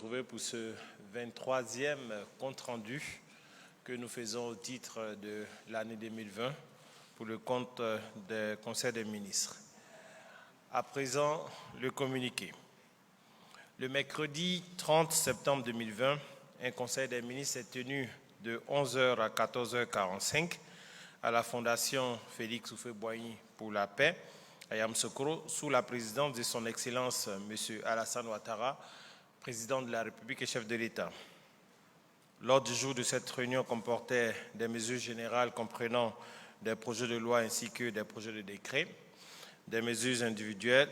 retrouver pour ce 23e compte-rendu que nous faisons au titre de l'année 2020 pour le compte du Conseil des ministres. À présent, le communiqué. Le mercredi 30 septembre 2020, un Conseil des ministres s'est tenu de 11h à 14h45 à la Fondation Félix Houphouët-Boigny pour la paix, à Yamoussoukro, sous la présidence de son Excellence M. Alassane Ouattara, président de la République et chef de l'État. L'ordre du jour de cette réunion comportait des mesures générales comprenant des projets de loi ainsi que des projets de décret, des mesures individuelles,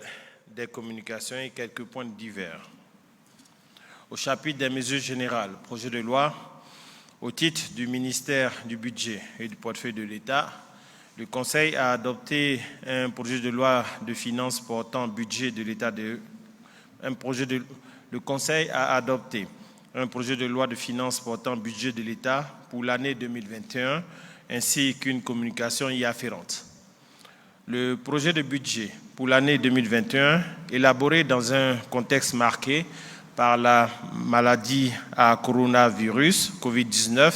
des communications et quelques points divers. Au chapitre des mesures générales, projet de loi, au titre du ministère du Budget et du portefeuille de l'État, le Conseil a adopté un projet de loi de finances portant budget de l'État Le Conseil a adopté un projet de loi de finances portant budget de l'État pour l'année 2021 ainsi qu'une communication y afférente. Le projet de budget pour l'année 2021, élaboré dans un contexte marqué par la maladie à coronavirus COVID-19,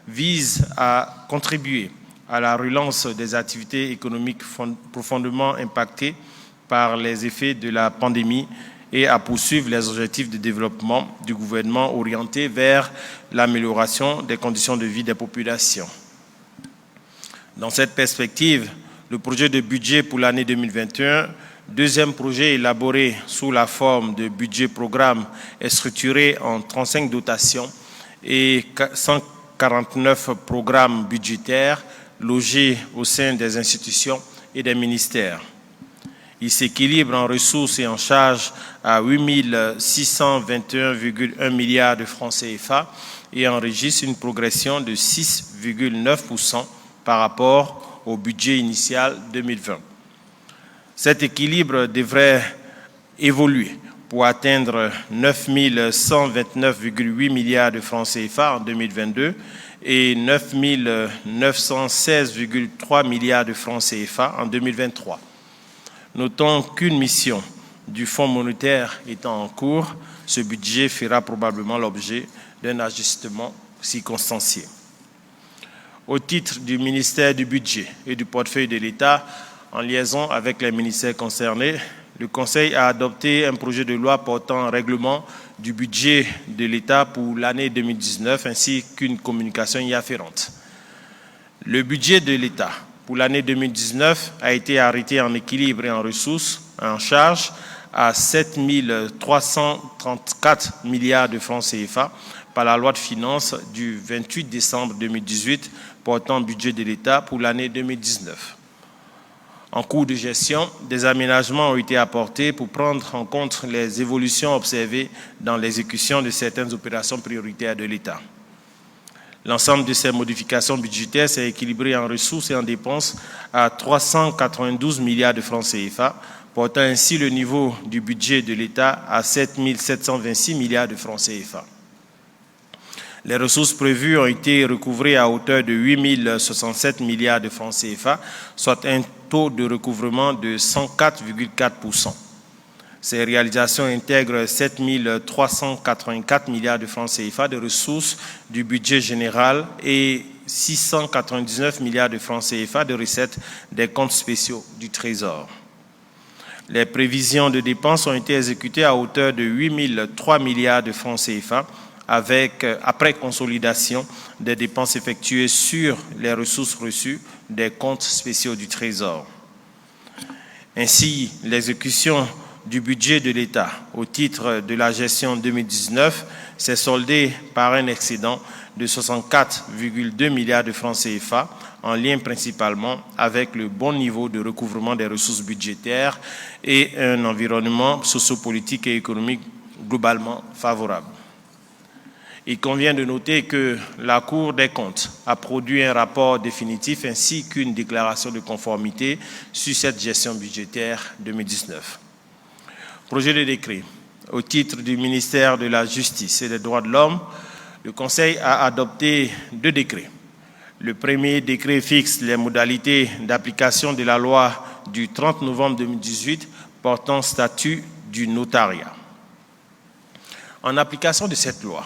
vise à contribuer à la relance des activités économiques profondément impactées par les effets de la pandémie et à poursuivre les objectifs de développement du gouvernement orientés vers l'amélioration des conditions de vie des populations. Dans cette perspective, le projet de budget pour l'année 2021, deuxième projet élaboré sous la forme de budget-programme, est structuré en 35 dotations et 149 programmes budgétaires logés au sein des institutions et des ministères. Il s'équilibre en ressources et en charges à 8 621,1 milliards de francs CFA et enregistre une progression de 6,9% par rapport au budget initial 2020. Cet équilibre devrait évoluer pour atteindre 9 129,8 milliards de francs CFA en 2022 et 9 916,3 milliards de francs CFA en 2023. Notons qu'une mission du Fonds monétaire étant en cours, ce budget fera probablement l'objet d'un ajustement circonstancié. Au titre du ministère du Budget et du portefeuille de l'État, en liaison avec les ministères concernés, le Conseil a adopté un projet de loi portant un règlement du budget de l'État pour l'année 2019 ainsi qu'une communication y afférente. Le budget de l'État pour l'année 2019 a été arrêté en équilibre et en ressources, en charge à 7 334 milliards de francs CFA par la loi de finances du 28 décembre 2018 portant budget de l'État pour l'année 2019. En cours de gestion, des aménagements ont été apportés pour prendre en compte les évolutions observées dans l'exécution de certaines opérations prioritaires de l'État. L'ensemble de ces modifications budgétaires s'est équilibré en ressources et en dépenses à 392 milliards de francs CFA, portant ainsi le niveau du budget de l'État à 7 726 milliards de francs CFA. Les ressources prévues ont été recouvrées à hauteur de 8 067 milliards de francs CFA, soit un taux de recouvrement de 104,4%. Ces réalisations intègrent 7 384 milliards de francs CFA de ressources du budget général et 699 milliards de francs CFA de recettes des comptes spéciaux du Trésor. Les prévisions de dépenses ont été exécutées à hauteur de 8 003 milliards de francs CFA, après consolidation des dépenses effectuées sur les ressources reçues des comptes spéciaux du Trésor. Ainsi, l'exécution du budget de l'État au titre de la gestion 2019 s'est soldée par un excédent de 64,2 milliards de francs CFA, en lien principalement avec le bon niveau de recouvrement des ressources budgétaires et un environnement sociopolitique et économique globalement favorable. Il convient de noter que la Cour des comptes a produit un rapport définitif ainsi qu'une déclaration de conformité sur cette gestion budgétaire 2019. Projet de décret. Au titre du ministère de la Justice et des Droits de l'Homme, le Conseil a adopté 2 décrets. Le premier décret fixe les modalités d'application de la loi du 30 novembre 2018 portant statut du notariat. En application de cette loi,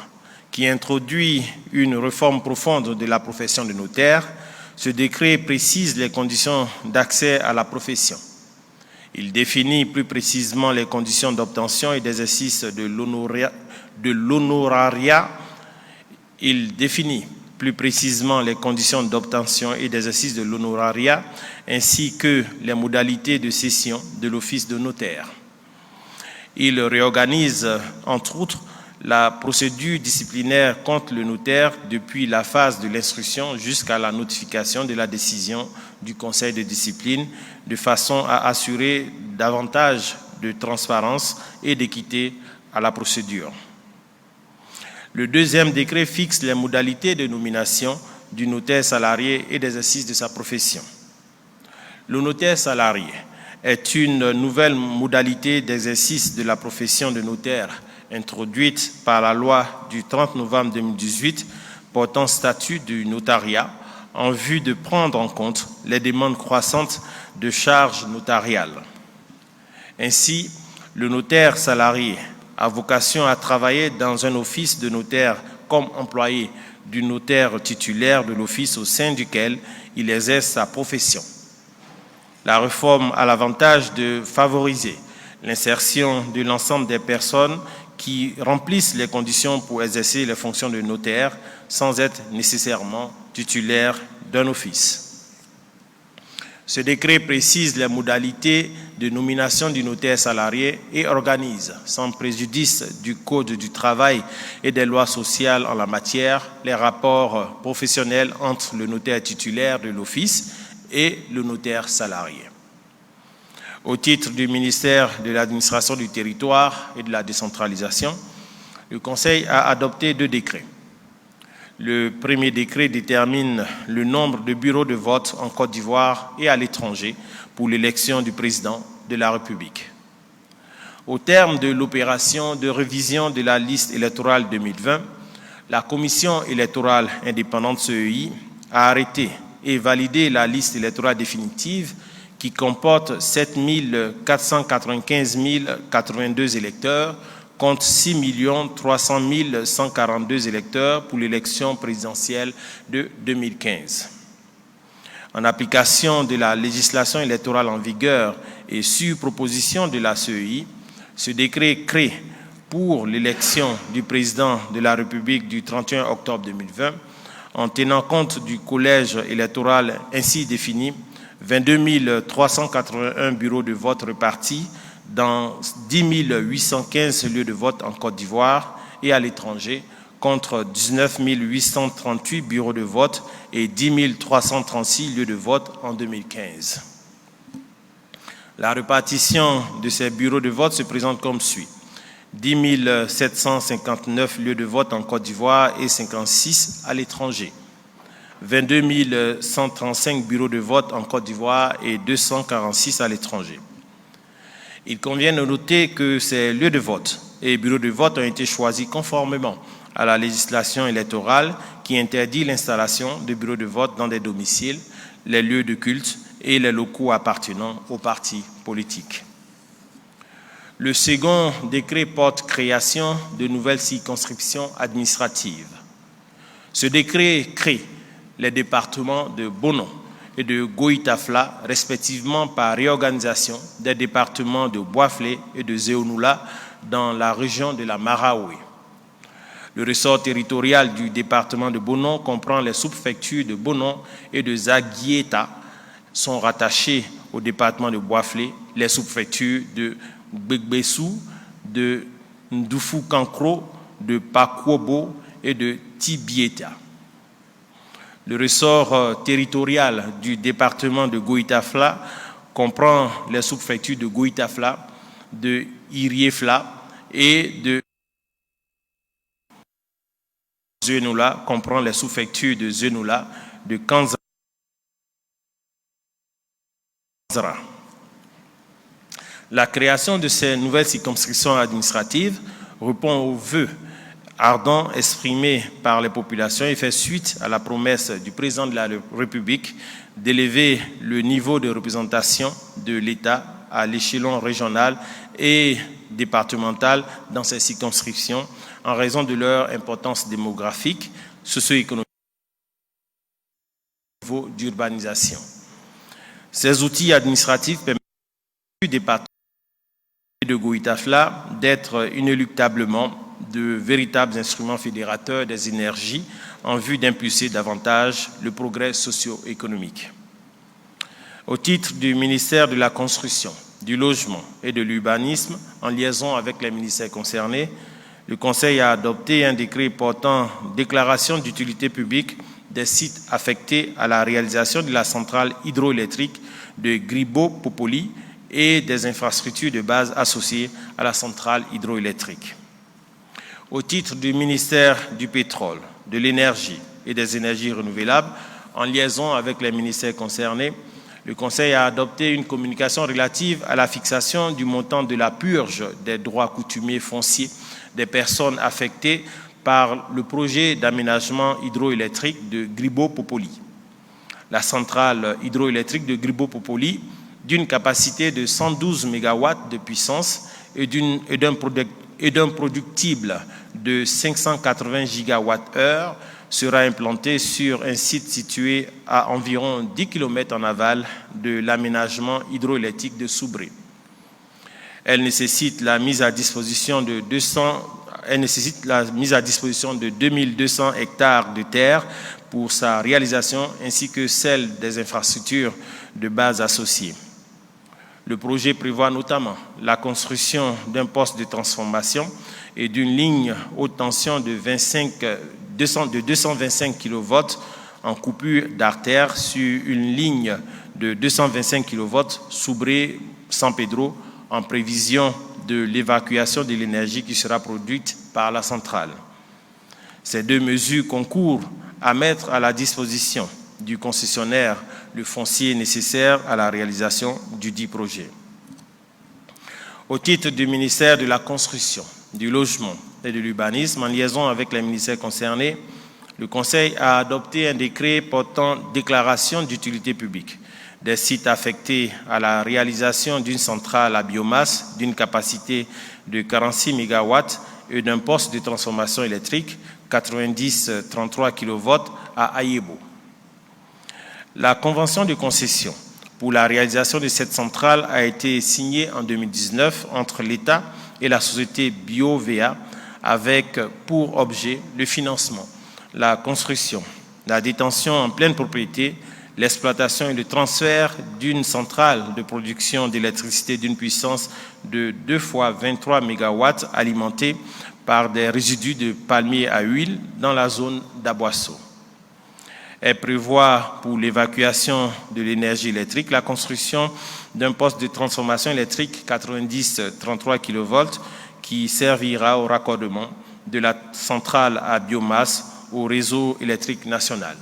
qui introduit une réforme profonde de la profession de notaire, ce décret précise les conditions d'accès à la profession. Il définit plus précisément les conditions d'obtention et d'exercice de l'honorariat. Il définit plus précisément les conditions d'obtention et d'exercice de l'honorariat, ainsi que les modalités de cession de l'office de notaire. Il réorganise, entre autres, la procédure disciplinaire contre le notaire depuis la phase de l'instruction jusqu'à la notification de la décision du conseil de discipline, de façon à assurer davantage de transparence et d'équité à la procédure. Le deuxième décret fixe les modalités de nomination du notaire salarié et d'exercice de sa profession. Le notaire salarié est une nouvelle modalité d'exercice de la profession de notaire introduite par la loi du 30 novembre 2018 portant statut du notariat en vue de prendre en compte les demandes croissantes de charges notariales. Ainsi, le notaire salarié a vocation à travailler dans un office de notaire comme employé du notaire titulaire de l'office au sein duquel il exerce sa profession. La réforme a l'avantage de favoriser l'insertion de l'ensemble des personnes qui remplissent les conditions pour exercer les fonctions de notaire sans être nécessairement titulaires d'un office. Ce décret précise les modalités de nomination du notaire salarié et organise, sans préjudice du Code du travail et des lois sociales en la matière, les rapports professionnels entre le notaire titulaire de l'office et le notaire salarié. Au titre du ministère de l'Administration du territoire et de la décentralisation, le Conseil a adopté 2 décrets. Le premier décret détermine le nombre de bureaux de vote en Côte d'Ivoire et à l'étranger pour l'élection du président de la République. Au terme de l'opération de révision de la liste électorale 2020, la Commission électorale indépendante CEI a arrêté et validé la liste électorale définitive qui comporte 7 495 082 électeurs contre 6 300 142 électeurs pour l'élection présidentielle de 2015. En application de la législation électorale en vigueur et sur proposition de la CEI, ce décret crée pour l'élection du président de la République du 31 octobre 2020, en tenant compte du collège électoral ainsi défini, 22 381 bureaux de vote répartis dans 10 815 lieux de vote en Côte d'Ivoire et à l'étranger, contre 19 838 bureaux de vote et 10 336 lieux de vote en 2015. La répartition de ces bureaux de vote se présente comme suit. 10 759 lieux de vote en Côte d'Ivoire et 56 à l'étranger. 22 135 bureaux de vote en Côte d'Ivoire et 246 à l'étranger. Il convient de noter que ces lieux de vote et bureaux de vote ont été choisis conformément à la législation électorale qui interdit l'installation de bureaux de vote dans des domiciles, les lieux de culte et les locaux appartenant aux partis politiques. Le second décret porte création de nouvelles circonscriptions administratives. Ce décret crée les départements de Bono et de Goïtafla, respectivement par réorganisation des départements de Boaflé et de Zéonoula dans la région de la Maraoué. Le ressort territorial du département de Bono comprend les sous-préfectures de Bono et de Zaguieta, sont rattachés au département de Boaflé, les sous-préfectures de Gbegbesu, de Ndoufu-Kankro, de Pakwobo et de Tibieta. Le ressort territorial du département de Goïtafla comprend les sous-préfectures de Goïtafla, de Iriefla et de Zenoula, comprend les sous-préfectures de Zenoula, de Kanzara. La création de ces nouvelles circonscriptions administratives répond aux vœux ardent exprimé par les populations et fait suite à la promesse du président de la République d'élever le niveau de représentation de l'État à l'échelon régional et départemental dans ces circonscriptions en raison de leur importance démographique, socio-économique et au niveau d'urbanisation. Ces outils administratifs permettent au département de Goïtafla d'être inéluctablement de véritables instruments fédérateurs des énergies en vue d'impulser davantage le progrès socio-économique. Au titre du ministère de la Construction, du Logement et de l'Urbanisme, en liaison avec les ministères concernés, le Conseil a adopté un décret portant déclaration d'utilité publique des sites affectés à la réalisation de la centrale hydroélectrique de Gribo-Popoli et des infrastructures de base associées à la centrale hydroélectrique. Au titre du ministère du Pétrole, de l'Énergie et des énergies renouvelables, en liaison avec les ministères concernés, le Conseil a adopté une communication relative à la fixation du montant de la purge des droits coutumiers fonciers des personnes affectées par le projet d'aménagement hydroélectrique de Gribo-Popoli. La centrale hydroélectrique de Gribo-Popoli, d'une capacité de 112 MW de puissance et d'un productible de 580 GWh, sera implantée sur un site situé à environ 10 km en aval de l'aménagement hydroélectrique de Soubré. Elle nécessite la mise à disposition de 2200 hectares de terre pour sa réalisation ainsi que celle des infrastructures de base associées. Le projet prévoit notamment la construction d'un poste de transformation et d'une ligne haute tension de 225 kV en coupure d'artère sur une ligne de 225 kV Soubré-San Pedro en prévision de l'évacuation de l'énergie qui sera produite par la centrale. Ces deux mesures concourent à mettre à la disposition du concessionnaire le foncier nécessaire à la réalisation du dit projet. Au titre du ministère de la Construction, du Logement et de l'Urbanisme, en liaison avec les ministères concernés, le Conseil a adopté un décret portant déclaration d'utilité publique des sites affectés à la réalisation d'une centrale à biomasse d'une capacité de 46 MW et d'un poste de transformation électrique 90-33 kV à Ayebo. La convention de concession pour la réalisation de cette centrale a été signée en 2019 entre l'État et la société BioVA avec pour objet le financement, la construction, la détention en pleine propriété, l'exploitation et le transfert d'une centrale de production d'électricité d'une puissance de 2 fois 23 MW alimentée par des résidus de palmier à huile dans la zone d'Aboisseau. Elle prévoit pour l'évacuation de l'énergie électrique la construction d'un poste de transformation électrique 90-33 kV qui servira au raccordement de la centrale à biomasse au réseau électrique national.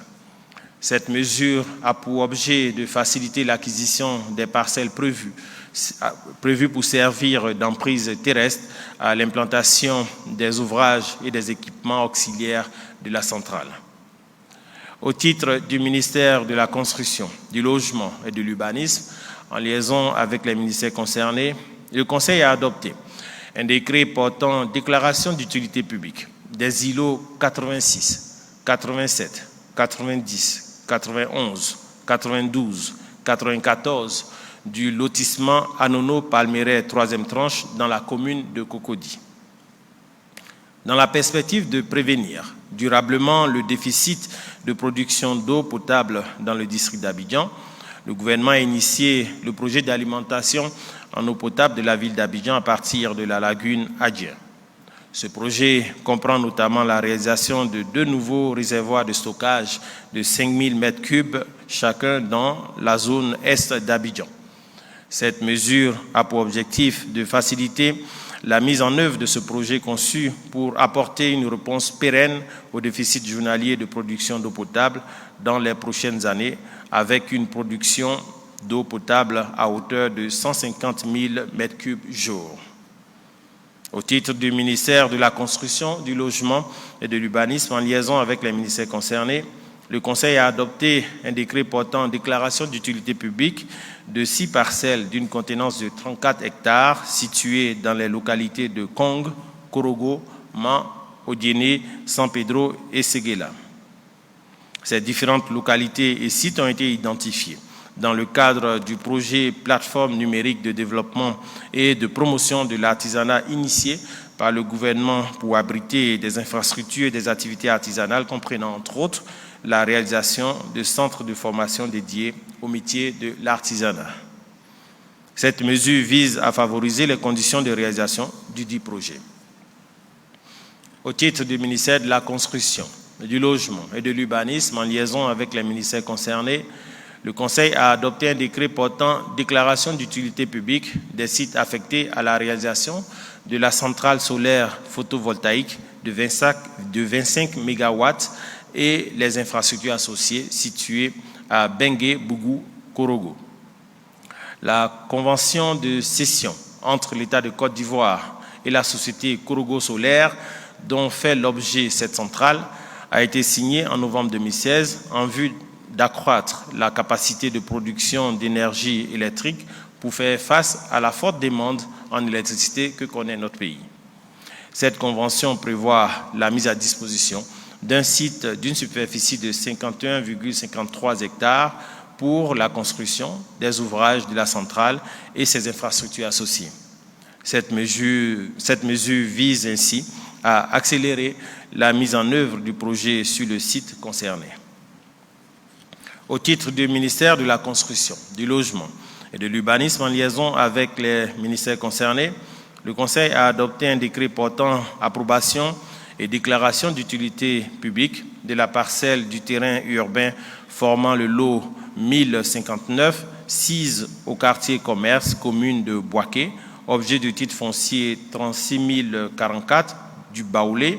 Cette mesure a pour objet de faciliter l'acquisition des parcelles prévues pour servir d'emprise terrestre à l'implantation des ouvrages et des équipements auxiliaires de la centrale. Au titre du ministère de la Construction, du Logement et de l'Urbanisme, en liaison avec les ministères concernés, le Conseil a adopté un décret portant déclaration d'utilité publique des îlots 86, 87, 90, 91, 92, 94 du lotissement Anono-Palmeraie 3e tranche dans la commune de Cocody. Dans la perspective de prévenir durablement le déficit de production d'eau potable dans le district d'Abidjan, le gouvernement a initié le projet d'alimentation en eau potable de la ville d'Abidjan à partir de la lagune Adjien. Ce projet comprend notamment la réalisation de 2 nouveaux réservoirs de stockage de 5000 m3 chacun dans la zone est d'Abidjan. Cette mesure a pour objectif de faciliter la mise en œuvre de ce projet conçu pour apporter une réponse pérenne au déficit journalier de production d'eau potable dans les prochaines années, avec une production d'eau potable à hauteur de 150 000 m3 jour. Au titre du ministère de la Construction, du Logement et de l'Urbanisme, en liaison avec les ministères concernés, le Conseil a adopté un décret portant déclaration d'utilité publique de 6 parcelles d'une contenance de 34 hectares situées dans les localités de Kong, Korogo, Man, Odiéné, San Pedro et Séguéla. Ces différentes localités et sites ont été identifiés dans le cadre du projet Plateforme numérique de développement et de promotion de l'artisanat initié par le gouvernement pour abriter des infrastructures et des activités artisanales comprenant entre autres la réalisation de centres de formation dédiés au métier de l'artisanat. Cette mesure vise à favoriser les conditions de réalisation du dit projet. Au titre du ministère de la Construction, du Logement et de l'Urbanisme, en liaison avec les ministères concernés, le Conseil a adopté un décret portant déclaration d'utilité publique des sites affectés à la réalisation de la centrale solaire photovoltaïque de 25 MW et les infrastructures associées situées à Bengué, Bougou, Korogo. La convention de cession entre l'État de Côte d'Ivoire et la société Korogo Solaire, dont fait l'objet cette centrale, a été signée en novembre 2016 en vue d'accroître la capacité de production d'énergie électrique pour faire face à la forte demande en électricité que connaît notre pays. Cette convention prévoit la mise à disposition d'un site d'une superficie de 51,53 hectares pour la construction des ouvrages de la centrale et ses infrastructures associées. Cette mesure vise ainsi à accélérer la mise en œuvre du projet sur le site concerné. Au titre du ministère de la Construction, du Logement et de l'Urbanisme, en liaison avec les ministères concernés, le Conseil a adopté un décret portant approbation et déclaration d'utilité publique de la parcelle du terrain urbain formant le lot 1059, 6 au quartier commerce, commune de Boaké, objet du titre foncier 36 044 du Baoulé,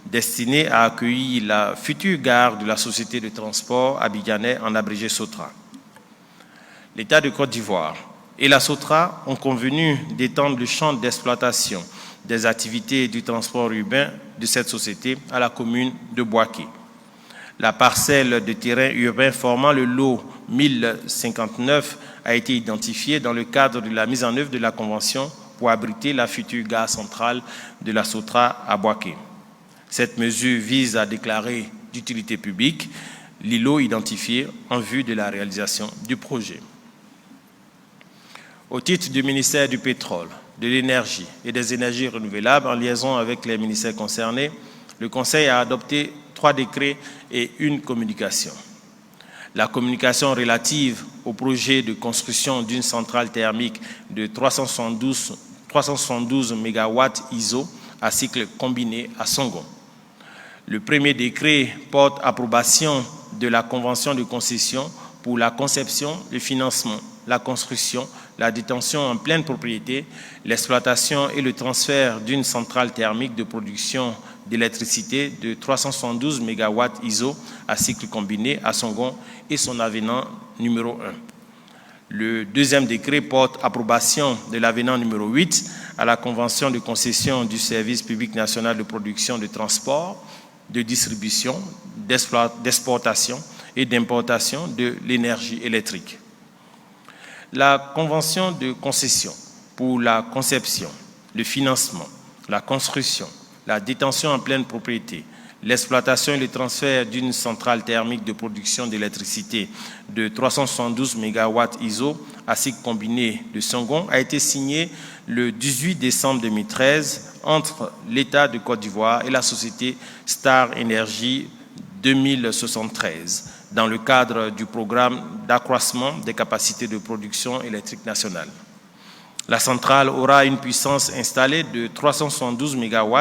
destiné à accueillir la future gare de la société de transport abidjanais, en abrégé SOTRA. L'État de Côte d'Ivoire et la SOTRA ont convenu d'étendre le champ d'exploitation des activités du transport urbain de cette société à la commune de Boaké. La parcelle de terrain urbain formant le lot 1059 a été identifiée dans le cadre de la mise en œuvre de la convention pour abriter la future gare centrale de la SOTRA à Boaké. Cette mesure vise à déclarer d'utilité publique l'îlot identifié en vue de la réalisation du projet. Au titre du ministère du Pétrole, de l'Énergie et des Énergies renouvelables, en liaison avec les ministères concernés, le Conseil a adopté 3 décrets et une communication. La communication relative au projet de construction d'une centrale thermique de 372 MW ISO à cycle combiné à Songon. Le premier décret porte approbation de la convention de concession pour la conception, le financement, la construction, la détention en pleine propriété, l'exploitation et le transfert d'une centrale thermique de production d'électricité de 372 MW ISO à cycle combiné à Songon et son avenant numéro 1. Le deuxième décret porte approbation de l'avenant numéro 8 à la convention de concession du service public national de production de transport, de distribution, d'exportation et d'importation de l'énergie électrique. La convention de concession pour la conception, le financement, la construction, la détention en pleine propriété, l'exploitation et le transfert d'une centrale thermique de production d'électricité de 372 MW ISO à cycle combiné de Songon a été signée le 18 décembre 2013 entre l'État de Côte d'Ivoire et la société Star Energy 2073 dans le cadre du programme d'accroissement des capacités de production électrique nationale. La centrale aura une puissance installée de 372 MW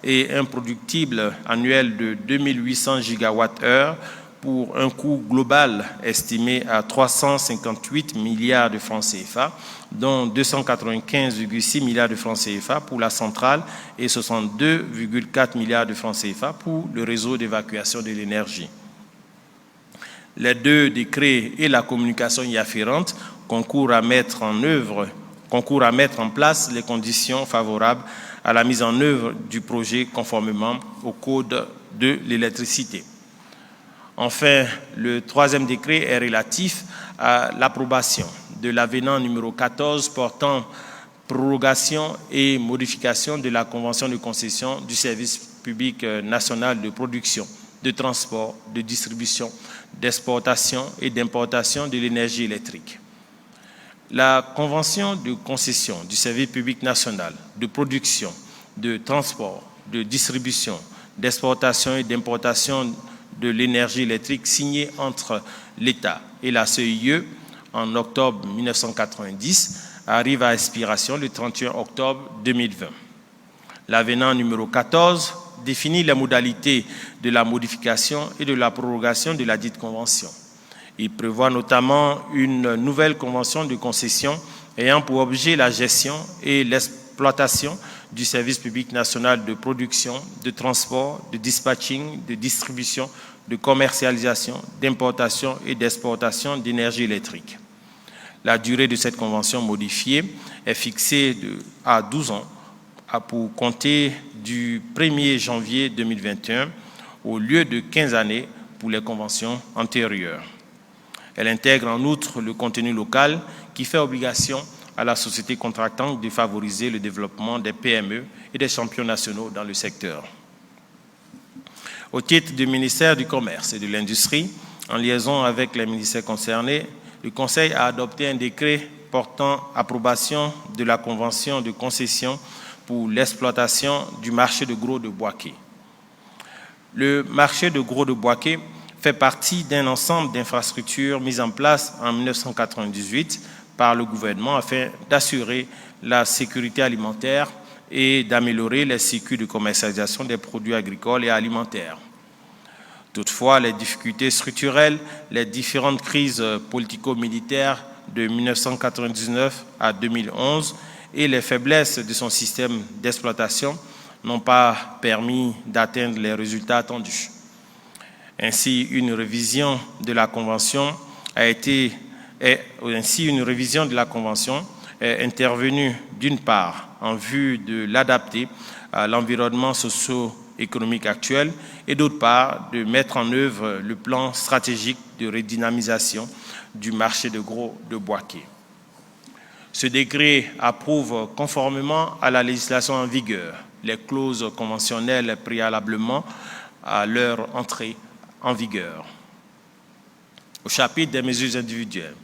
et un productible annuel de 2800 GWh pour un coût global estimé à 358 milliards de francs CFA, dont 295,6 milliards de francs CFA pour la centrale et 62,4 milliards de francs CFA pour le réseau d'évacuation de l'énergie. Les 2 décrets et la communication y afférente concourent à mettre en place les conditions favorables à la mise en œuvre du projet conformément au Code de l'électricité. Enfin, le troisième décret est relatif à l'approbation de l'avenant numéro 14 portant prorogation et modification de la convention de concession du service public national de production, de transport, de distribution, d'exportation et d'importation de l'énergie électrique. La convention de concession du service public national de production, de transport, de distribution, d'exportation et d'importation de l'énergie électrique signée entre l'État et la CEIE en octobre 1990 arrive à expiration le 31 octobre 2020. L'avenant numéro 14 définit les modalités de la modification et de la prorogation de la dite convention. Il prévoit notamment une nouvelle convention de concession ayant pour objet la gestion et l'exploitation du service public national de production, de transport, de dispatching, de distribution, de commercialisation, d'importation et d'exportation d'énergie électrique. La durée de cette convention modifiée est fixée à 12 ans pour compter du 1er janvier 2021 au lieu de 15 années pour les conventions antérieures. Elle intègre en outre le contenu local qui fait obligation à la société contractante de favoriser le développement des PME et des champions nationaux dans le secteur. Au titre du ministère du Commerce et de l'Industrie, en liaison avec les ministères concernés, le Conseil a adopté un décret portant approbation de la convention de concession pour l'exploitation du marché de gros de Boaké. Le marché de gros de Boaké fait partie d'un ensemble d'infrastructures mises en place en 1998 par le gouvernement afin d'assurer la sécurité alimentaire et d'améliorer les circuits de commercialisation des produits agricoles et alimentaires. Toutefois, les difficultés structurelles, les différentes crises politico-militaires de 1999 à 2011 et les faiblesses de son système d'exploitation n'ont pas permis d'atteindre les résultats attendus. Ainsi, une révision de la convention est intervenue d'une part en vue de l'adapter à l'environnement socio-économique actuel et d'autre part de mettre en œuvre le plan stratégique de redynamisation du marché de gros de Boaké. Ce décret approuve conformément à la législation en vigueur les clauses conventionnelles préalablement à leur entrée en vigueur. Au chapitre des mesures individuelles,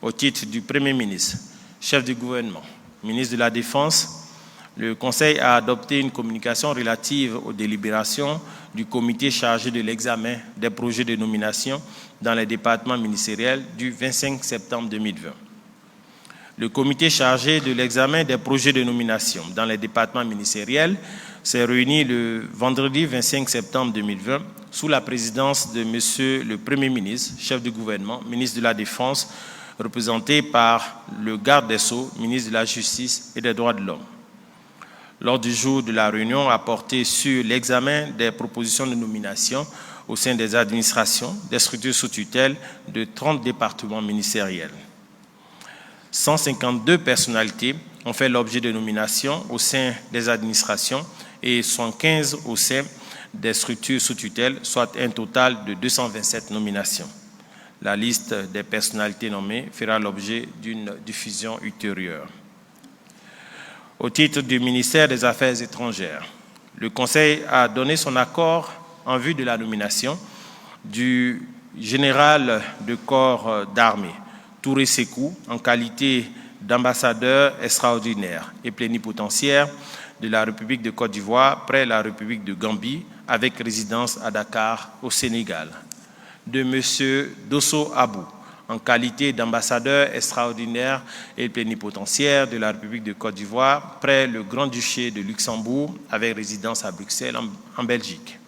au titre du Premier ministre, chef du gouvernement, ministre de la Défense, le Conseil a adopté une communication relative aux délibérations du comité chargé de l'examen des projets de nomination dans les départements ministériels du 25 septembre 2020. Le comité chargé de l'examen des projets de nomination dans les départements ministériels s'est réuni le vendredi 25 septembre 2020 sous la présidence de M. le Premier ministre, chef du gouvernement, ministre de la Défense, représenté par le garde des Sceaux, ministre de la Justice et des Droits de l'Homme. L'ordre du jour de la réunion a porté sur l'examen des propositions de nomination au sein des administrations, des structures sous tutelle de 30 départements ministériels. 152 personnalités ont fait l'objet de nominations au sein des administrations et 115 au sein des structures sous tutelle, soit un total de 227 nominations. La liste des personnalités nommées fera l'objet d'une diffusion ultérieure. Au titre du ministère des Affaires étrangères, le Conseil a donné son accord en vue de la nomination du général de corps d'armée, Touré Sékou, en qualité d'ambassadeur extraordinaire et plénipotentiaire de la République de Côte d'Ivoire près la République de Gambie, avec résidence à Dakar, au Sénégal. De M. Dosso Abou, en qualité d'ambassadeur extraordinaire et plénipotentiaire de la République de Côte d'Ivoire près le Grand-Duché de Luxembourg, avec résidence à Bruxelles, en Belgique.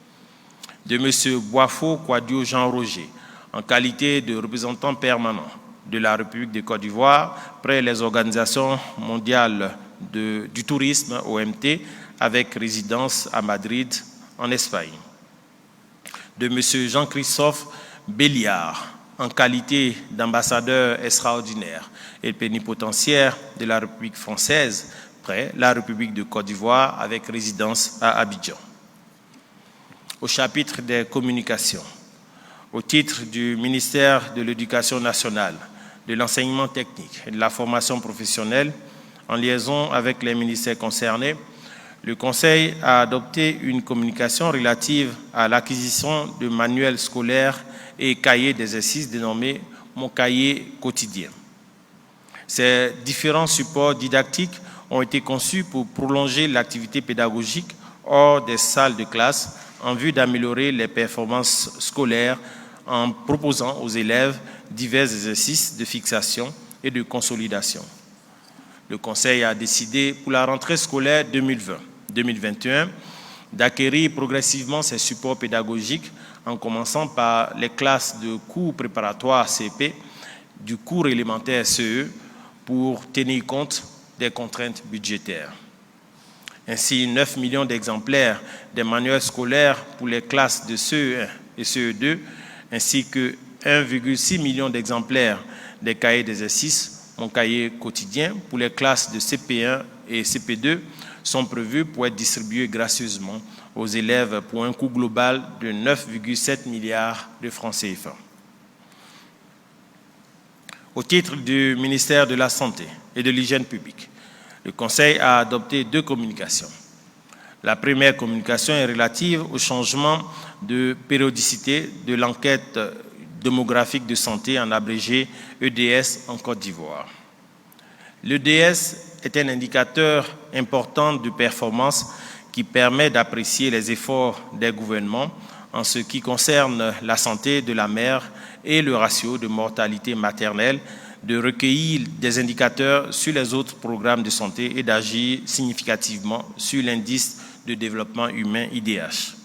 De M. Boafo Kwadio Jean-Roger, en qualité de représentant permanent de la République de Côte d'Ivoire près les organisations mondiales du tourisme, OMT, avec résidence à Madrid, en Espagne. De M. Jean-Christophe Béliard, en qualité d'ambassadeur extraordinaire et plénipotentiaire de la République française près la République de Côte d'Ivoire, avec résidence à Abidjan. Au chapitre des communications, au titre du ministère de l'Éducation nationale, de l'enseignement technique et de la formation professionnelle, en liaison avec les ministères concernés, le Conseil a adopté une communication relative à l'acquisition de manuels scolaires et cahiers d'exercice dénommé « Mon cahier quotidien ». Ces différents supports didactiques ont été conçus pour prolonger l'activité pédagogique hors des salles de classe en vue d'améliorer les performances scolaires en proposant aux élèves divers exercices de fixation et de consolidation. Le Conseil a décidé pour la rentrée scolaire 2020-2021 d'acquérir progressivement ces supports pédagogiques en commençant par les classes de cours préparatoires CP, du cours élémentaire CE, pour tenir compte des contraintes budgétaires. Ainsi, 9 millions d'exemplaires des manuels scolaires pour les classes de CE1 et CE2, ainsi que 1,6 million d'exemplaires des cahiers d'exercice, Mon cahier quotidien, pour les classes de CP1 et CP2, sont prévus pour être distribués gracieusement aux élèves pour un coût global de 9,7 milliards de francs CFA. Au titre du ministère de la Santé et de l'Hygiène publique, le Conseil a adopté 2 communications. La première communication est relative au changement de périodicité de l'enquête démographique de santé, en abrégé EDS, en Côte d'Ivoire. L'EDS est un indicateur important de performance qui permet d'apprécier les efforts des gouvernements en ce qui concerne la santé de la mère et le ratio de mortalité maternelle, de recueillir des indicateurs sur les autres programmes de santé et d'agir significativement sur l'indice de développement humain IDH.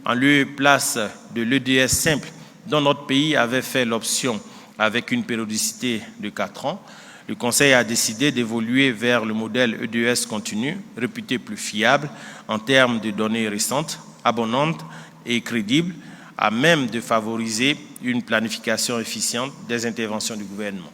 En lieu et place de l'EDS simple, dont notre pays avait fait l'option avec une périodicité de 4 ans, le Conseil a décidé d'évoluer vers le modèle EDS continu, réputé plus fiable en termes de données récentes, abondantes et crédibles, à même de favoriser une planification efficiente des interventions du gouvernement.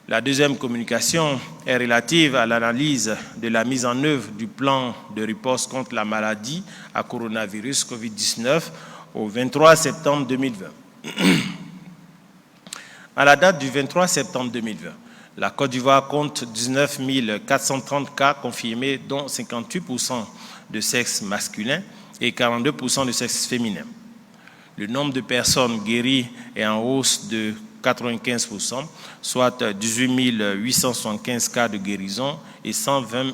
La deuxième communication est relative à l'analyse de la mise en œuvre du plan de riposte contre la maladie à coronavirus COVID-19 au 23 septembre 2020. À la date du 23 septembre 2020, la Côte d'Ivoire compte 19 430 cas confirmés, dont 58% de sexe masculin et 42% de sexe féminin. Le nombre de personnes guéries est en hausse de 95%, soit 18 875 cas de guérison et 120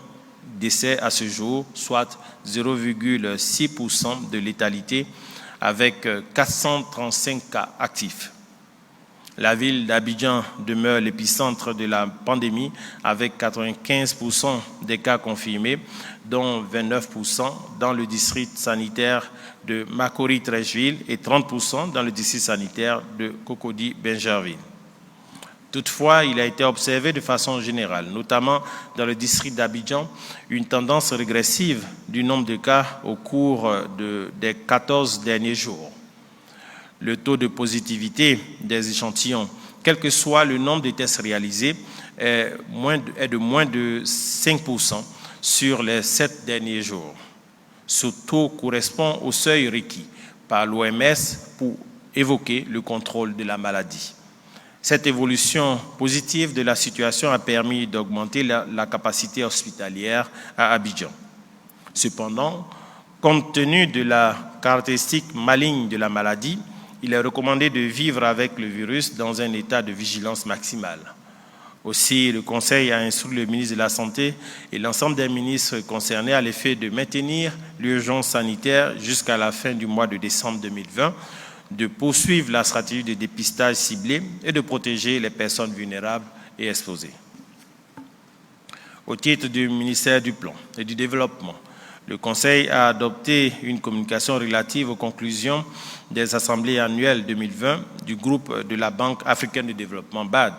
décès à ce jour, soit 0,6% de létalité, avec 435 cas actifs. La ville d'Abidjan demeure l'épicentre de la pandémie avec 95% des cas confirmés, dont 29% dans le district sanitaire de Makori-Trècheville et 30% dans le district sanitaire de Cocody-Benjerville. Toutefois, il a été observé de façon générale, notamment dans le district d'Abidjan, une tendance régressive du nombre de cas au cours des 14 derniers jours. Le taux de positivité des échantillons, quel que soit le nombre de tests réalisés, est de moins de 5% sur les 7 derniers jours. Ce taux correspond au seuil requis par l'OMS pour évoquer le contrôle de la maladie. Cette évolution positive de la situation a permis d'augmenter la capacité hospitalière à Abidjan. Cependant, compte tenu de la caractéristique maligne de la maladie, il est recommandé de vivre avec le virus dans un état de vigilance maximale. Aussi, le Conseil a instruit le ministre de la Santé et l'ensemble des ministres concernés à l'effet de maintenir l'urgence sanitaire jusqu'à la fin du mois de décembre 2020, de poursuivre la stratégie de dépistage ciblé et de protéger les personnes vulnérables et exposées. Au titre du ministère du Plan et du Développement, le Conseil a adopté une communication relative aux conclusions des assemblées annuelles 2020 du groupe de la Banque africaine de développement BAD.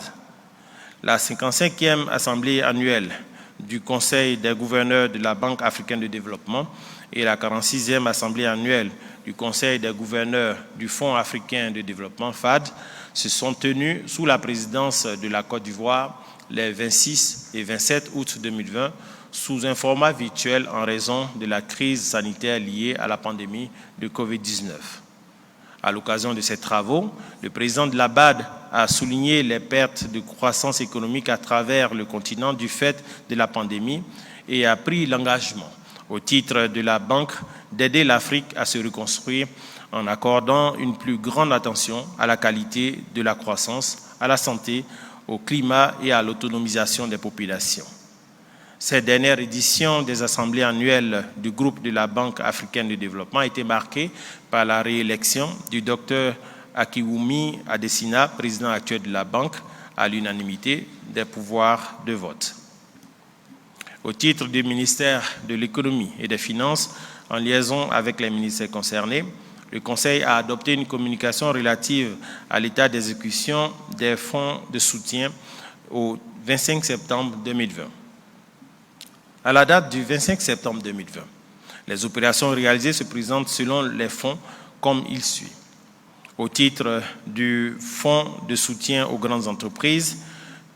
La 55e assemblée annuelle du Conseil des gouverneurs de la Banque africaine de développement et la 46e assemblée annuelle du Conseil des gouverneurs du Fonds africain de développement FAD se sont tenues sous la présidence de la Côte d'Ivoire les 26 et 27 août 2020 sous un format virtuel en raison de la crise sanitaire liée à la pandémie de COVID-19. À l'occasion de ces travaux, le président de la BAD a souligné les pertes de croissance économique à travers le continent du fait de la pandémie et a pris l'engagement, au titre de la Banque, d'aider l'Afrique à se reconstruire en accordant une plus grande attention à la qualité de la croissance, à la santé, au climat et à l'autonomisation des populations. Cette dernière édition des assemblées annuelles du groupe de la Banque africaine de développement a été marquée par la réélection du Dr Akiwumi Adesina, président actuel de la Banque, à l'unanimité des pouvoirs de vote. Au titre du ministère de l'Économie et des Finances, en liaison avec les ministères concernés, le Conseil a adopté une communication relative à l'état d'exécution des fonds de soutien au 25 septembre 2020. À la date du 25 septembre 2020, les opérations réalisées se présentent selon les fonds comme il suit. Au titre du fonds de soutien aux grandes entreprises,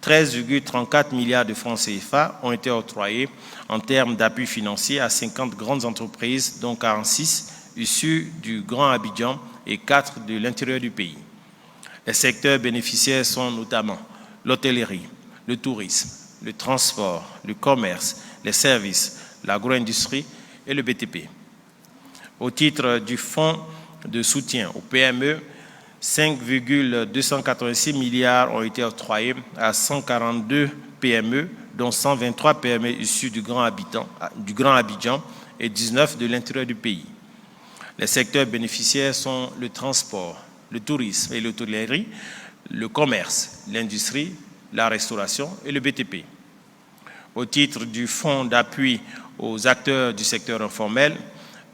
13,34 milliards de francs CFA ont été octroyés en termes d'appui financier à 50 grandes entreprises, dont 46 issues du Grand Abidjan et 4 de l'intérieur du pays. Les secteurs bénéficiaires sont notamment l'hôtellerie, le tourisme, le transport, le commerce, les services, l'agro-industrie et le BTP. Au titre du fonds de soutien aux PME, 5,286 milliards ont été octroyés à 142 PME, dont 123 PME issues du Grand Abidjan et 19 de l'intérieur du pays. Les secteurs bénéficiaires sont le transport, le tourisme et l'hôtellerie, le commerce, l'industrie, la restauration et le BTP. Au titre du fonds d'appui aux acteurs du secteur informel,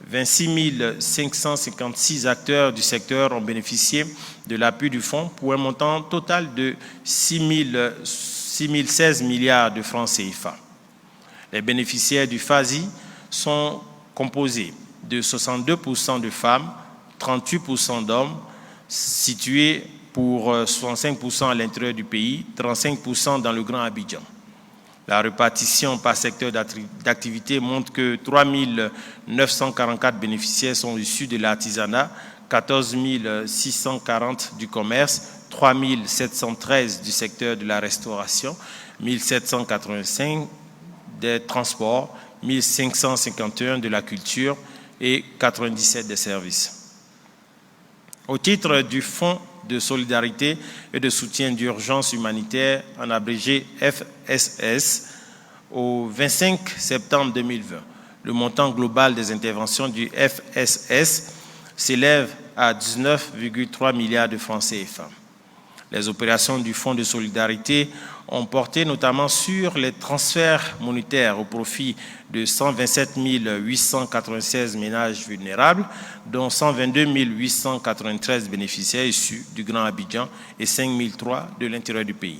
26 556 acteurs du secteur ont bénéficié de l'appui du fonds pour un montant total de 6 016 milliards de francs CFA. Les bénéficiaires du FASI sont composés de 62% de femmes, 38% d'hommes, situés pour 65% à l'intérieur du pays, 35% dans le Grand Abidjan. La répartition par secteur d'activité montre que 3 944 bénéficiaires sont issus de l'artisanat, 14 640 du commerce, 3 713 du secteur de la restauration, 1 785 des transports, 1 551 de la culture et 97 des services. Au titre du Fonds de solidarité et de soutien d'urgence humanitaire, en abrégé FSS, au 25 septembre 2020, le montant global des interventions du FSS s'élève à 19,3 milliards de francs CFA. Les opérations du Fonds de solidarité ont porté notamment sur les transferts monétaires au profit de 127 896 ménages vulnérables, dont 122 893 bénéficiaires issus du Grand Abidjan et 5 003 de l'intérieur du pays.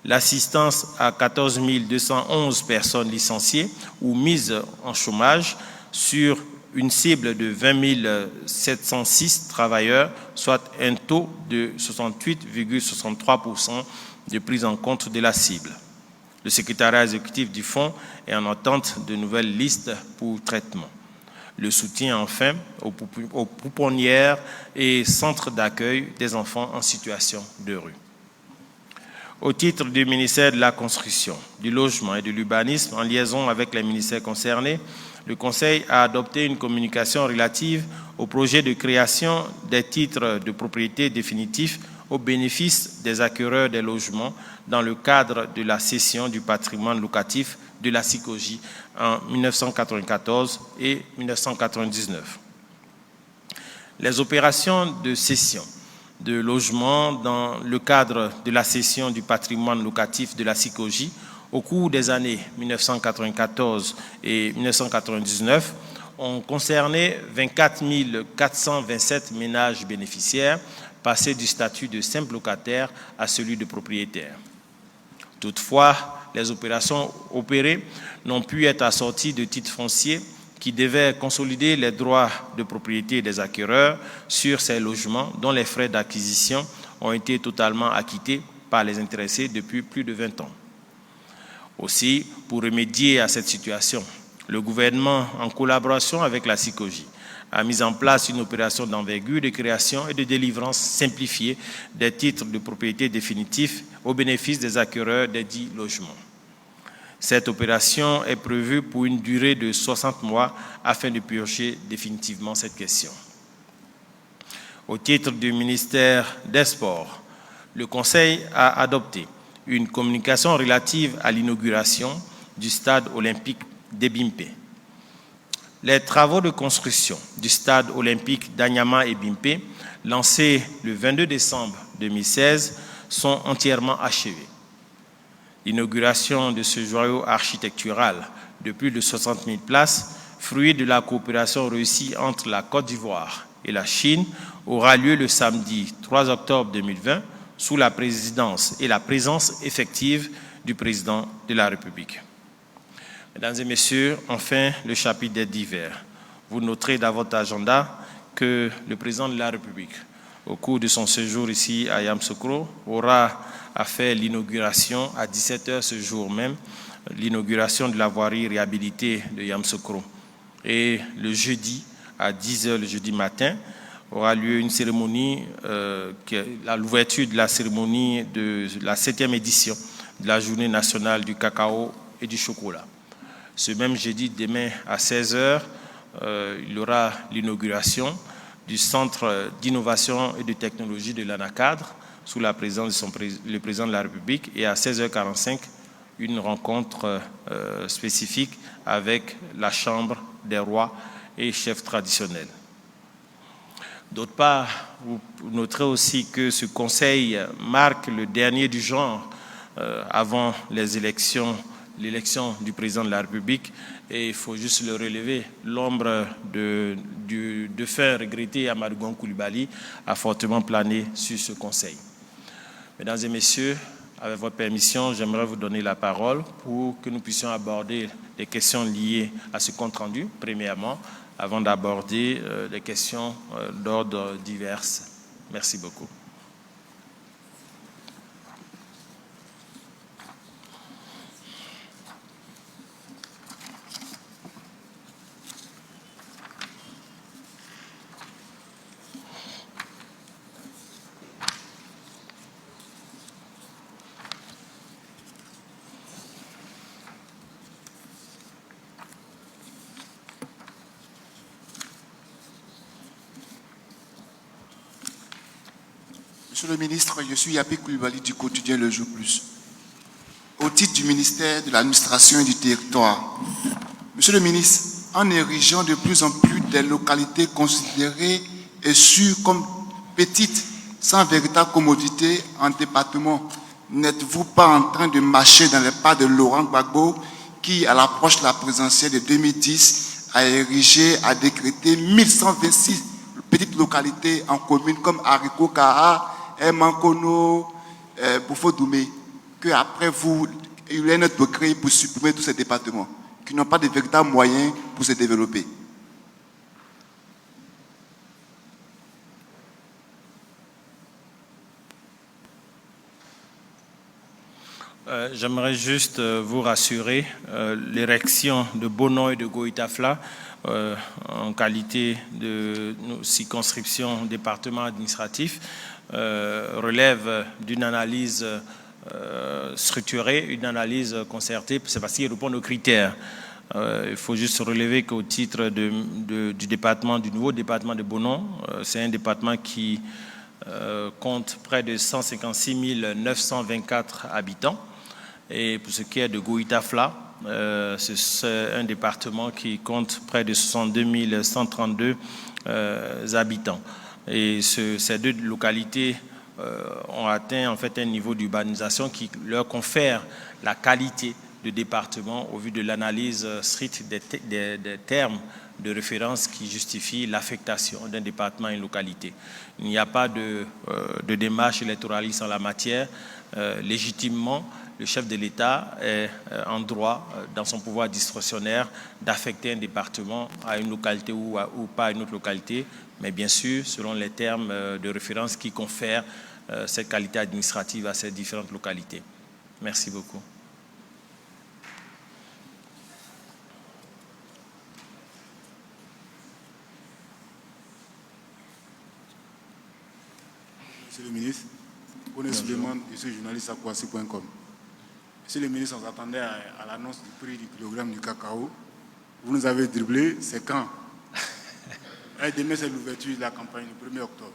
L'assistance à 14 211 personnes licenciées ou mises en chômage sur une cible de 20 706 travailleurs, soit un taux de 68,63% de prise en compte de la cible. Le secrétariat exécutif du fonds est en attente de nouvelles listes pour traitement. Le soutien, enfin, aux pouponnières et centres d'accueil des enfants en situation de rue. Au titre du ministère de la Construction, du Logement et de l'Urbanisme, en liaison avec les ministères concernés, le Conseil a adopté une communication relative au projet de création des titres de propriété définitifs au bénéfice des acquéreurs des logements dans le cadre de la cession du patrimoine locatif de la SICOGI en 1994 et 1999. Les opérations de cession de logements dans le cadre de la cession du patrimoine locatif de la SICOGI au cours des années 1994 et 1999 ont concerné 24 427 ménages bénéficiaires passés du statut de simple locataire à celui de propriétaire. Toutefois, les opérations opérées n'ont pu être assorties de titres fonciers qui devaient consolider les droits de propriété des acquéreurs sur ces logements dont les frais d'acquisition ont été totalement acquittés par les intéressés depuis plus de 20 ans. Aussi, pour remédier à cette situation, le gouvernement, en collaboration avec la SICOGI, a mis en place une opération d'envergure de création et de délivrance simplifiée des titres de propriété définitifs au bénéfice des acquéreurs des dits logements. Cette opération est prévue pour une durée de 60 mois afin de purger définitivement cette question. Au titre du ministère des Sports, le Conseil a adopté une communication relative à l'inauguration du stade olympique d'Ebimpe. Les travaux de construction du stade olympique d'Anyama et Bimpe, lancés le 22 décembre 2016, sont entièrement achevés. L'inauguration de ce joyau architectural de plus de 60 000 places, fruit de la coopération réussie entre la Côte d'Ivoire et la Chine, aura lieu le samedi 3 octobre 2020 sous la présidence et la présence effective du président de la République. Mesdames et messieurs, enfin, le chapitre des divers. Vous noterez dans votre agenda que le président de la République, au cours de son séjour ici à Yamoussoukro, aura à faire l'inauguration à 17h ce jour même, l'inauguration de la voirie réhabilitée de Yamoussoukro. Et le jeudi, à 10h le jeudi matin, aura lieu une cérémonie, l'ouverture de la cérémonie de la 7e édition de la Journée nationale du cacao et du chocolat. Ce même jeudi, demain à 16h, il y aura l'inauguration du Centre d'innovation et de technologie de l'ANACADRE sous la présidence du président de la République, et à 16h45, une rencontre spécifique avec la Chambre des rois et chefs traditionnels. D'autre part, vous noterez aussi que ce conseil marque le dernier du genre avant l'élection du président de la République, et il faut juste le relever. L'ombre de fin regretté Amadou Gon Coulibaly a fortement plané sur ce conseil. Mesdames et messieurs, avec votre permission, j'aimerais vous donner la parole pour que nous puissions aborder les questions liées à ce compte-rendu, premièrement, avant d'aborder les questions d'ordre divers. Merci beaucoup. Monsieur le ministre, je suis Yapé Coulibaly du quotidien Le Jour Plus. Au titre du ministère de l'Administration et du Territoire, Monsieur le ministre, en érigeant de plus en plus des localités considérées et sûres comme petites, sans véritable commodité en département, n'êtes-vous pas en train de marcher dans les pas de Laurent Gbagbo qui, à l'approche de la présidentielle de 2010, a décrété 1126 petites localités en communes comme Haricot, Kaha, Mankono, Boufo-Doumé, qu'après vous, il y a un autre décret pour supprimer tous ces départements qui n'ont pas de véritables moyens pour se développer. J'aimerais juste vous rassurer, l'érection de Bono et de Goïtafla, en qualité de circonscription département administratif, relève d'une analyse structurée, une analyse concertée, c'est parce qu'il répond aux critères. Il faut juste relever qu'au titre du département, du nouveau département de Bono, c'est un département qui compte près de 156 924 habitants. Et pour ce qui est de Goïtafla, c'est un département qui compte près de 62 132 habitants. Et ces deux localités ont atteint en fait un niveau d'urbanisation qui leur confère la qualité de département au vu de l'analyse stricte des termes de référence qui justifient l'affectation d'un département à une localité. Il n'y a pas de démarche électoraliste en la matière. Légitimement, le chef de l'État est en droit, dans son pouvoir discrétionnaire, d'affecter un département à une localité ou pas à une autre localité, mais bien sûr, selon les termes de référence qui confèrent cette qualité administrative à ces différentes localités. Merci beaucoup. Monsieur le ministre, René Suleiman, je suis journaliste à Kouassi.com. Monsieur le ministre, on s'attendait à l'annonce du prix du kilogramme du cacao. Vous nous avez dribblé, c'est quand? Demain, c'est l'ouverture de la campagne, le 1er octobre.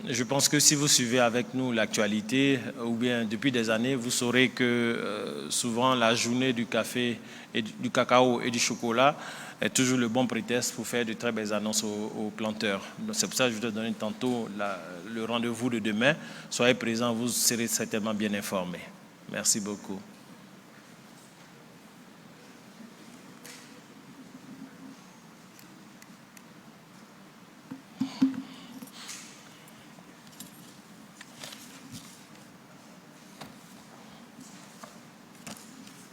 Je pense que si vous suivez avec nous l'actualité, ou bien depuis des années, vous saurez que souvent la journée du café, et du cacao et du chocolat est toujours le bon prétexte pour faire de très belles annonces aux planteurs. C'est pour ça que je vous ai donné tantôt le rendez-vous de demain. Soyez présents, vous serez certainement bien informés. Merci beaucoup.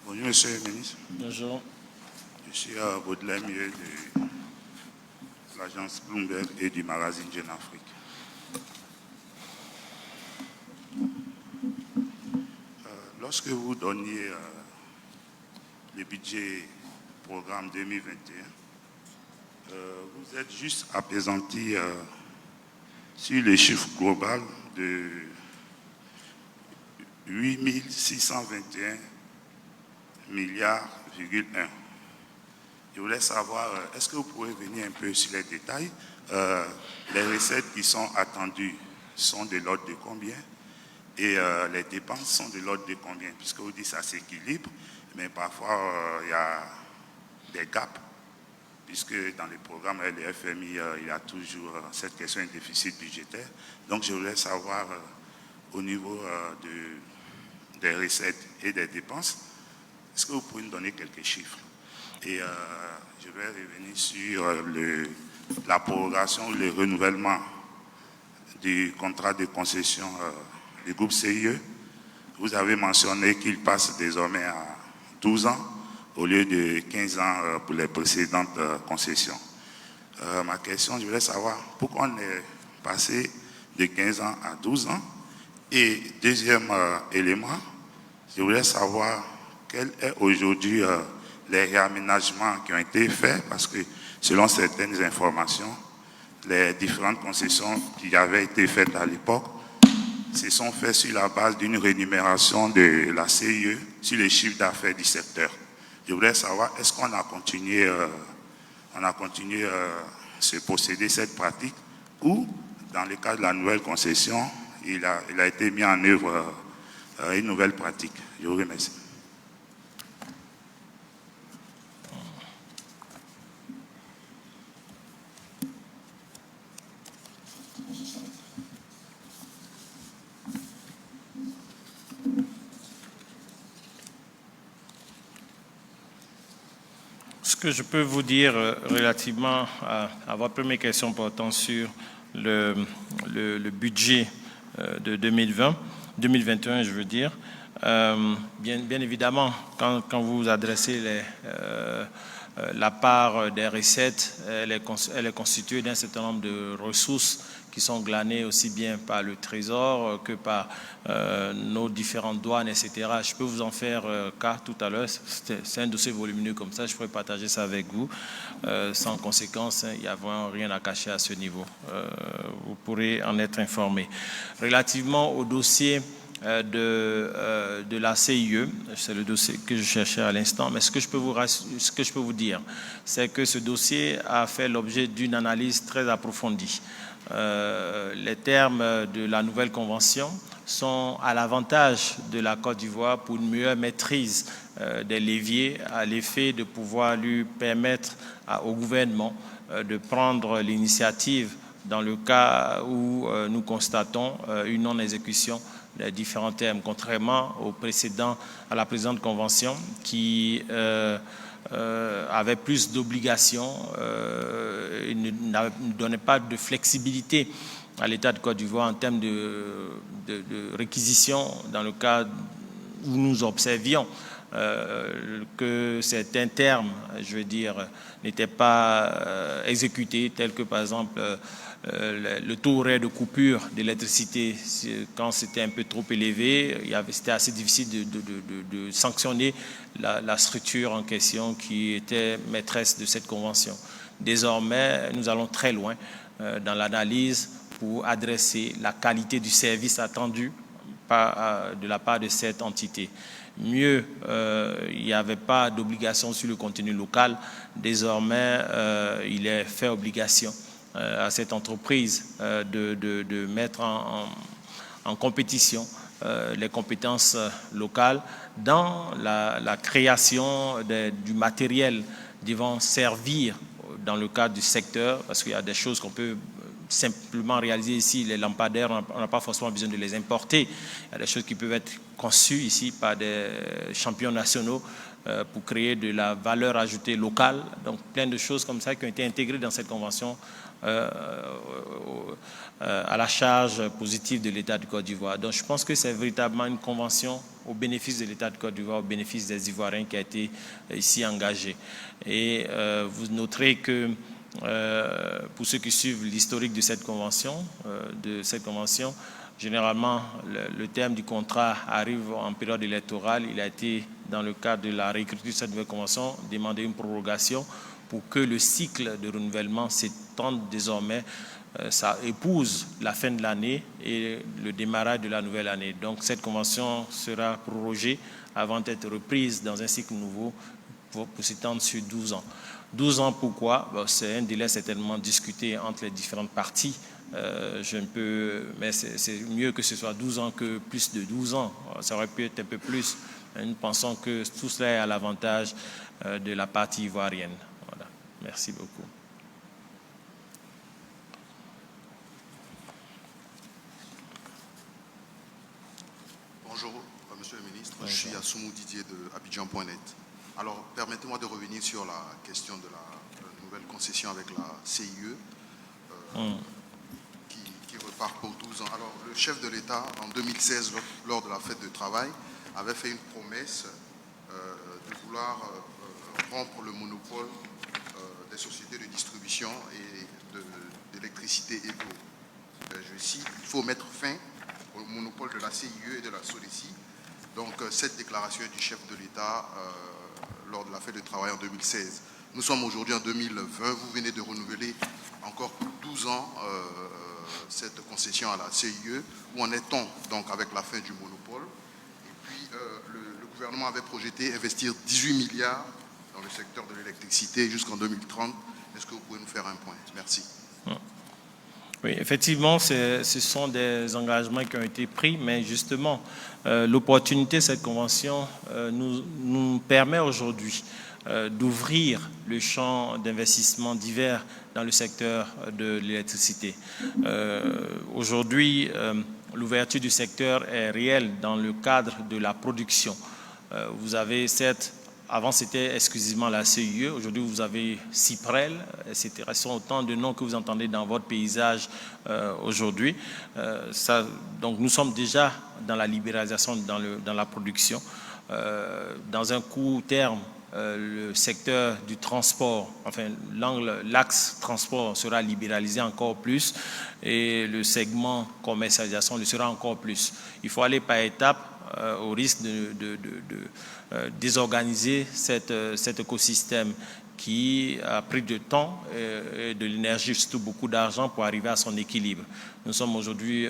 Bonjour, monsieur le ministre. Bonjour. Je suis Baudelaire Mieux de l'agence Bloomberg et du magazine Jeune Afrique. Lorsque vous donniez le budget programme 2021, vous êtes juste appesanti sur les chiffres globaux de 8 621 milliards, 1. Je voulais savoir, est-ce que vous pouvez venir un peu sur les détails? Les recettes qui sont attendues sont de l'ordre de combien? Et les dépenses sont de l'ordre de combien? Puisque vous dites que ça s'équilibre, mais parfois il y a des gaps, puisque dans les programmes et les FMI, il y a toujours cette question de déficit budgétaire. Donc je voulais savoir au niveau des recettes et des dépenses, est-ce que vous pouvez nous donner quelques chiffres? Et je vais revenir sur la prorogation, le renouvellement du contrat de concession du groupe CIE. Vous avez mentionné qu'il passe désormais à 12 ans au lieu de 15 ans pour les précédentes concessions. Ma question, je voulais savoir pourquoi on est passé de 15 ans à 12 ans. Et deuxième élément, je voulais savoir quels sont aujourd'hui les réaménagements qui ont été faits, parce que selon certaines informations, les différentes concessions qui avaient été faites à l'époque se sont faites sur la base d'une rémunération de la CIE sur les chiffres d'affaires du secteur. Je voulais savoir, est-ce qu'on a continué, se posséder cette pratique, ou dans le cas de la nouvelle concession, il a été mis en œuvre une nouvelle pratique? Je vous remercie. Ce que je peux vous dire relativement à votre première question portant sur le budget de 2021, je veux dire, bien évidemment, quand vous adressez la part des recettes, elle est constituée d'un certain nombre de ressources qui sont glanées aussi bien par le Trésor que par nos différentes douanes, etc. Je peux vous en faire cas tout à l'heure. C'est un dossier volumineux comme ça. Je pourrais partager ça avec vous. Sans conséquence, il n'y a vraiment rien à cacher à ce niveau. Vous pourrez en être informé. Relativement au dossier de la CIE, c'est le dossier que je cherchais à l'instant, mais ce que je peux vous dire, c'est que ce dossier a fait l'objet d'une analyse très approfondie. Les termes de la nouvelle convention sont à l'avantage de la Côte d'Ivoire pour une meilleure maîtrise des leviers à l'effet de pouvoir lui permettre au gouvernement de prendre l'initiative dans le cas où nous constatons une non-exécution des différents termes, contrairement à la précédente convention qui avait plus d'obligations et ne donnait pas de flexibilité à l'État de Côte d'Ivoire en termes de réquisition dans le cas où nous observions que certains termes, je veux dire, n'étaient pas exécutés, tels que par exemple le taux horaire de coupure d'électricité, quand c'était un peu trop élevé, c'était assez difficile de sanctionner la structure en question qui était maîtresse de cette convention. Désormais, nous allons très loin dans l'analyse pour adresser la qualité du service attendu de la part de cette entité. Mieux, il n'y avait pas d'obligation sur le contenu local. Désormais, il est fait obligation à cette entreprise de mettre en compétition les compétences locales dans la création du matériel devant servir dans le cadre du secteur, parce qu'il y a des choses qu'on peut simplement réaliser ici. Les lampadaires, on n'a pas forcément besoin de les importer. Il y a des choses qui peuvent être conçues ici par des champions nationaux pour créer de la valeur ajoutée locale. Donc plein de choses comme ça qui ont été intégrées dans cette convention à la charge positive de l'État de Côte d'Ivoire. Donc je pense que c'est véritablement une convention au bénéfice de l'État de Côte d'Ivoire, au bénéfice des Ivoiriens qui a été ici engagée. Et vous noterez que pour ceux qui suivent l'historique de cette convention, généralement le terme du contrat arrive en période électorale. Il a été, dans le cadre de la réécriture de cette nouvelle convention, demandé une prorogation pour que le cycle de renouvellement s'étende désormais. Ça épouse la fin de l'année et le démarrage de la nouvelle année. Donc cette convention sera prorogée avant d'être reprise dans un cycle nouveau pour s'étendre sur 12 ans. 12 ans, pourquoi? C'est un délai certainement discuté entre les différentes parties. Mais c'est mieux que ce soit 12 ans que plus de 12 ans. Ça aurait pu être un peu plus. Nous pensons que tout cela est à l'avantage de la partie ivoirienne. Voilà. Merci beaucoup. Bonjour, Monsieur le Ministre. Bonjour. Je suis Assoumou Didier de Abidjan.net. Alors, permettez-moi de revenir sur la question de la nouvelle concession avec la CIE qui repart pour 12 ans. Alors, le chef de l'État, en 2016, lors de la fête de travail, avait fait une promesse de vouloir rompre le monopole des sociétés de distribution et d'électricité et d'eau. Je cite, il faut mettre fin au monopole de la CIE et de la SODECI. Donc, cette déclaration est du chef de l'État lors de la fête de travail en 2016. Nous sommes aujourd'hui en 2020. Vous venez de renouveler encore pour 12 ans cette concession à la CIE. Où en est-on donc avec la fin du monopole? Et puis, le gouvernement avait projeté investir 18 milliards dans le secteur de l'électricité jusqu'en 2030. Est-ce que vous pouvez nous faire un point? Merci. Oui, effectivement, ce sont des engagements qui ont été pris, mais justement, l'opportunité de cette convention nous permet aujourd'hui d'ouvrir le champ d'investissement divers dans le secteur de l'électricité. Aujourd'hui, l'ouverture du secteur est réelle dans le cadre de la production. Vous avez cette... Avant, c'était exclusivement la CIE. Aujourd'hui, vous avez Cyprel, etc. Ce sont autant de noms que vous entendez dans votre paysage aujourd'hui. Donc, nous sommes déjà dans la libéralisation, dans la production. Dans un court terme, le secteur du transport, enfin, l'axe transport sera libéralisé encore plus et le segment commercialisation le sera encore plus. Il faut aller par étapes au risque de désorganiser cet écosystème qui a pris du temps et de l'énergie, surtout beaucoup d'argent pour arriver à son équilibre. Nous sommes aujourd'hui,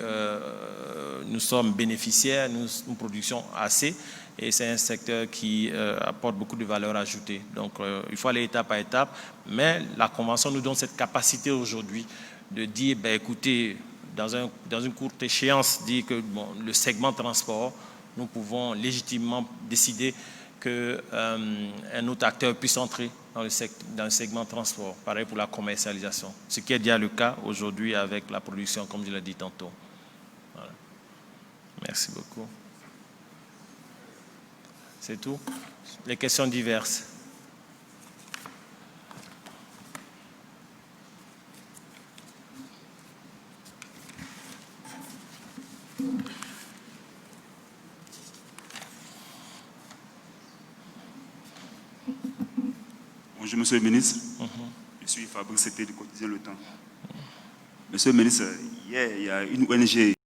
nous sommes bénéficiaires, nous produisons assez et c'est un secteur qui apporte beaucoup de valeur ajoutée. Donc il faut aller étape par étape, mais la Convention nous donne cette capacité aujourd'hui de dire, ben, écoutez, dans une courte échéance, dire que bon, le segment transport, nous pouvons légitimement décider qu'un autre acteur puisse entrer dans le segment transport. Pareil pour la commercialisation. Ce qui est déjà le cas aujourd'hui avec la production, comme je l'ai dit tantôt. Voilà. Merci beaucoup. C'est tout. Les questions diverses. Bonjour, Monsieur le ministre. Je suis Fabrice C'était du quotidien Le Temps. Monsieur le ministre, hier, il y a une ONG